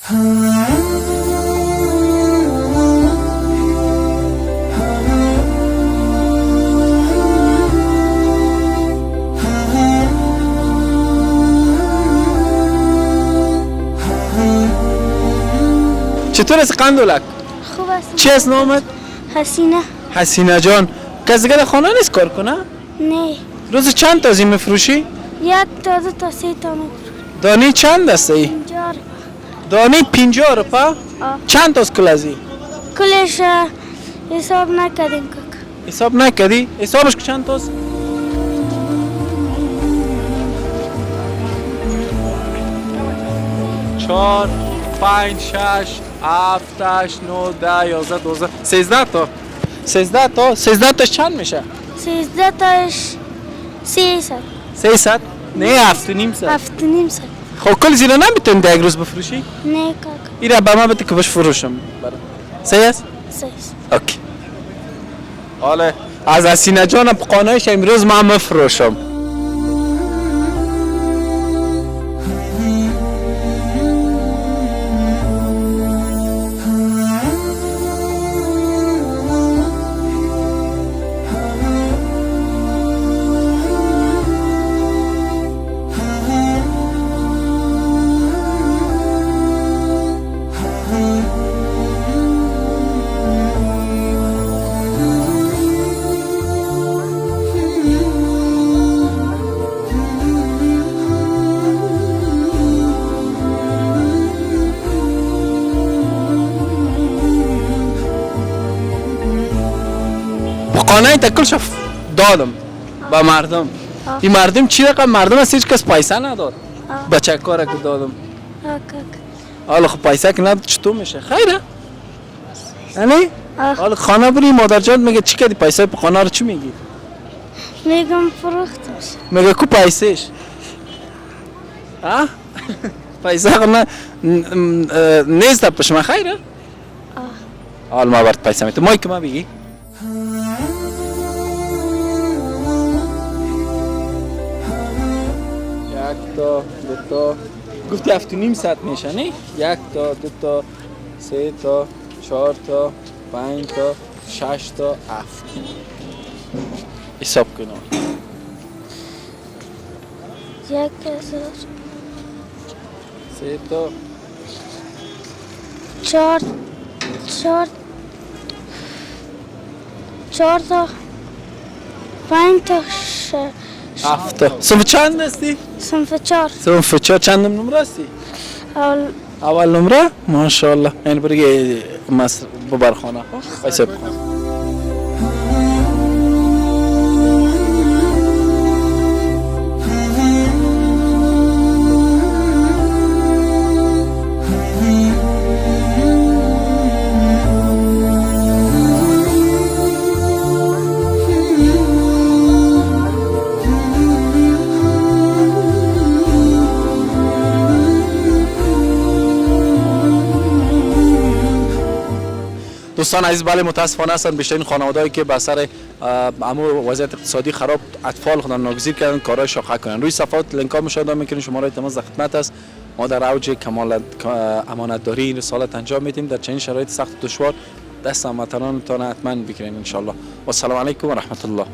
چطور است قندولک؟ خوب است. چی اسم نامت؟ حسینه. حسینه جان. کسی دیگه در خانه نیست کار کنه؟ نه. روز چند تا زین میفروشی؟ یک تا دو تا سه تا میفروشم. دانی چند است ای؟ 50 روپیه. دانی 50 روپیه؟ چند تاست کلازی؟ کلش حساب نکردیم کاکا. حساب نکردی؟ حسابش چند تاست؟ چهار، 5، 6، 7، 8، 9، 10، 11، 12، 13 تا. 13 تا؟ 13 تاش چند میشه؟ 13 تاش 300. 300؟ نه 7 و نیم صد. 7 و نیم صد. خب کل زیرا نمیتونی در یک روز بفروشی؟ نه کاکا. ایره به من بده که بش فروشم برام. صحیح است؟ صحیح است. اوکی. حالا از حسینه جان قانعش امروز من مفروشم. قانعی تکلش دادم با مردم. این مردم چی رقم مردم است هیچ کس پیسه نداد. بچه کاره که دادم. کاکا. حالا خب پیسه که نداد چطور میشه؟ خیره؟ یعنی؟ آه. حالا خانه بری مادر جان میگه چی کردی پیسه په خانه رو چی میگی؟ میگم فروختمش. میگه کو پیسهش؟ ها؟ پیسه خب نیست پش من خیره؟ حالا ما برد پیسه میتونم مایی که ما بگی؟ یک تا دو تا گفتی 7 و نیم صد میشه نه؟ 1 تا 2 تا 3 تا 4 تا 5 تا 6 تا 7 حساب کنم. 1000 3 تا 4 تا 5 تا 7 تا صنف چند هستی؟ صنف 4. صنف 4 چندم نمره هستی؟ اول نمره؟ ماشاءالله این برگه ببر خانه حساب کن. دوستان عزیز بله متاسفانه هستند بیشترین خانواده‌ای که به اثر امور وضعیت اقتصادی خراب اطفال خودن ناگزیر کردن کارهای شاخه کنن. روی صفحات لینک ها مشاهده میکنید. شماره تماس در خدمت است. ما در اوج کمال امانتداری این رسالت انجام میدیم. در چنین شرایط سخت و دشوار دست هموطنانتان حتما بگیرین ان شاء الله. و السلام علیکم و رحمت الله.